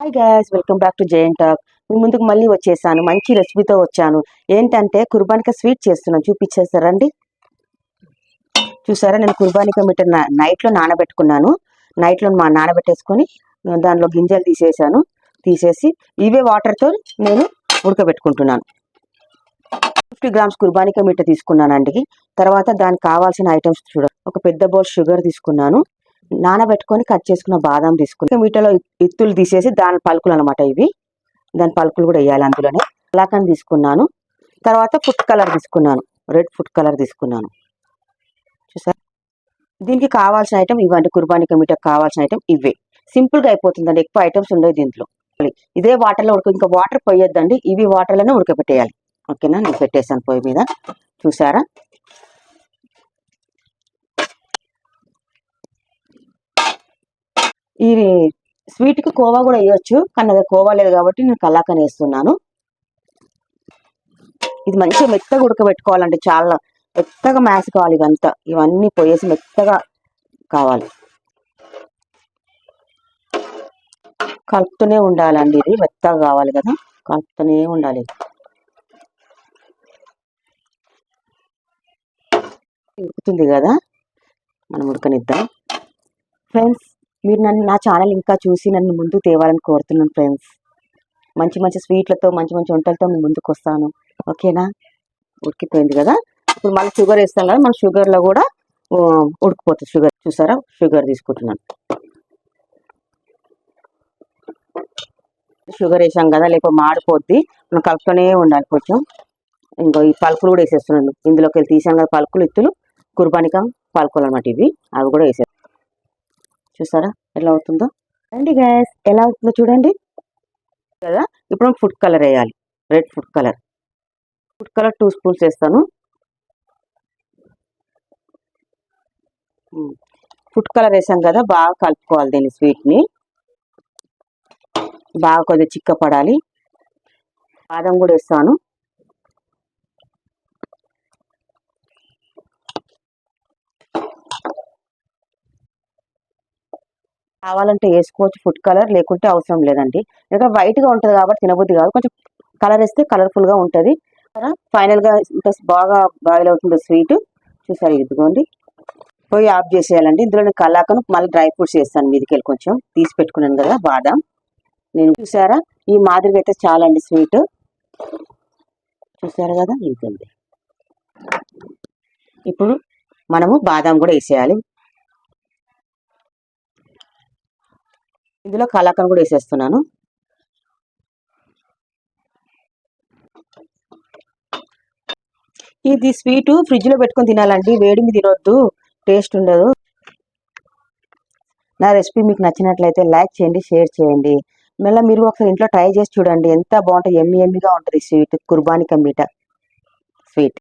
Hi guys, welcome back to JN talk. మీ ముందుకు మళ్ళీ వచ్చేసాను, మంచి రెసిపీతో వచ్చాను. ఏంటంటే కుర్బానికా స్వీట్ చేస్తున్నాను, చూపించేస్తారండి. చూసారా, నేను కుర్బానికా మిఠ నైట్లో నానబెట్టుకున్నాను. నైట్లో నానబెట్టేసుకొని దానిలో గింజలు తీసేసి ఇవే వాటర్తో నేను ఉడకబెట్టుకుంటున్నాను. 50 గ్రామ్స్ కుర్బానికా మిఠ తీసుకున్నానండి. తర్వాత దానికి కావాల్సిన ఐటమ్స్ ఒక పెద్ద బౌల్ షుగర్ తీసుకున్నాను. నానబెట్టుకొని కట్ చేసుకున్న బాదం తీసుకుని వీటిలో ఇత్తులు తీసేసి దాని పలుకులు అనమాట ఇవి. దాని పలుకులు కూడా వేయాలి అందులోనే. కలాకండ్ తీసుకున్నాను. తర్వాత ఫుడ్ కలర్ తీసుకున్నాను, రెడ్ ఫుడ్ కలర్ తీసుకున్నాను. చూసారు, దీనికి కావాల్సిన ఐటమ్ ఇవ్వండి. కుర్బానికా మిఠాకి కావాల్సిన ఐటమ్ ఇవే. సింపుల్గా అయిపోతుందండి, ఎక్కువ ఐటమ్స్ ఉండవు దీంట్లో. ఇదే వాటర్లో ఇంకా వాటర్ పోయొద్దండి, ఇవి వాటర్లోనే ఉడకబెట్టేయాలి. ఓకేనా, నేను పెట్టేసాను పొయ్యి మీద. చూసారా, ఈ స్వీట్కి కోవా కూడా వేయొచ్చు, కానీ అది కోవా లేదు కాబట్టి నేను కలాకండ్ వేస్తున్నాను. ఇది మంచిగా మెత్తగా ఉడకబెట్టుకోవాలండి, చాలా మెత్తగా మ్యాష్ కావాలి. ఇదంతా ఇవన్నీ పోయేసి మెత్తగా కావాలి, కలుపుతూనే ఉండాలండి. ఇది మెత్తగా కావాలి కదా, కలుపుతూనే ఉండాలి. ఉడుకుతుంది కదా, మనం ఉడకనిద్దాం. ఫ్రెండ్స్, మీరు నా ఛానల్ ఇంకా చూసి నన్ను ముందుకు తేవాలని కోరుతున్నాను ఫ్రెండ్స్. మంచి మంచి స్వీట్లతో, మంచి మంచి వంటలతో మీ ముందుకు వస్తాను. ఓకేనా, ఉడికిపోయింది కదా. ఇప్పుడు మళ్ళీ షుగర్ వేస్తాం కదా, మన షుగర్లో కూడా ఉడికిపోతుంది షుగర్. చూసారా, షుగర్ తీసుకుంటున్నాను. షుగర్ వేసాం కదా, లేకపోతే మాడిపోద్ది. మనం కలుపుతూనే ఉండాలి కొంచెం. ఇంకో ఈ పలుకులు కూడా వేసేస్తున్నాను. ఇందులోకి వెళ్ళి తీసాం కదా పలుకులు, ఇత్తులు, కుర్బానికా పలుకులు అన్నమాట ఇవి. అవి కూడా వేసేస్తాను. చూసారా ఎలా అవుతుందో అండి గ్యాస్, ఎలా అవుతుందో చూడండి కదా. ఇప్పుడు ఫుడ్ కలర్ వేయాలి, రెడ్ ఫుడ్ కలర్. 2 స్పూన్స్ వేస్తాను. ఫుడ్ కలర్ వేసాం కదా, బాగా కలుపుకోవాలి దీన్ని. స్వీట్ని బాగా కొద్దిగా చిక్కపడాలి. బాదం కూడా వేస్తాను. కావాలంటే వేసుకోవచ్చు ఫుడ్ కలర్, లేకుంటే అవసరం లేదండి. ఎందుకంటే వైట్గా ఉంటుంది కాబట్టి తినబుద్ధి కాదు. కొంచెం కలర్ వేస్తే కలర్ఫుల్గా ఉంటుంది. ఫైనల్గా ఇంకా బాగా బాయిల్ అవుతుంది స్వీట్. చూసారు, ఇదిగోండి. పోయి ఆఫ్ చేసేయాలండి. ఇందులో నేను కలాకను మళ్ళీ డ్రై ఫ్రూట్స్ వేస్తాను మీదకి వెళ్ళి. కొంచెం తీసి పెట్టుకున్నాను కదా బాదం. నేను చూసారా, ఈ మాదిరిగా అయితే చాలండి స్వీట్. చూసారు కదా, ఇంతుంది. ఇప్పుడు మనము బాదం కూడా వేసేయాలి. ఇందులో కలాకండ్ కూడా వేసేస్తున్నాను. ఇది స్వీటు ఫ్రిడ్జ్లో పెట్టుకొని తినాలండి, వేడి మీద తినొద్దు, టేస్ట్ ఉండదు. నా రెసిపీ మీకు నచ్చినట్లయితే లైక్ చేయండి, షేర్ చేయండి. మళ్ళీ మీరు ఒకసారి ఇంట్లో ట్రై చేసి చూడండి, ఎంత బాగుంటుంది. ఎమ్మిగా ఉంటుంది స్వీట్, కుర్బానికా మిఠ స్వీట్.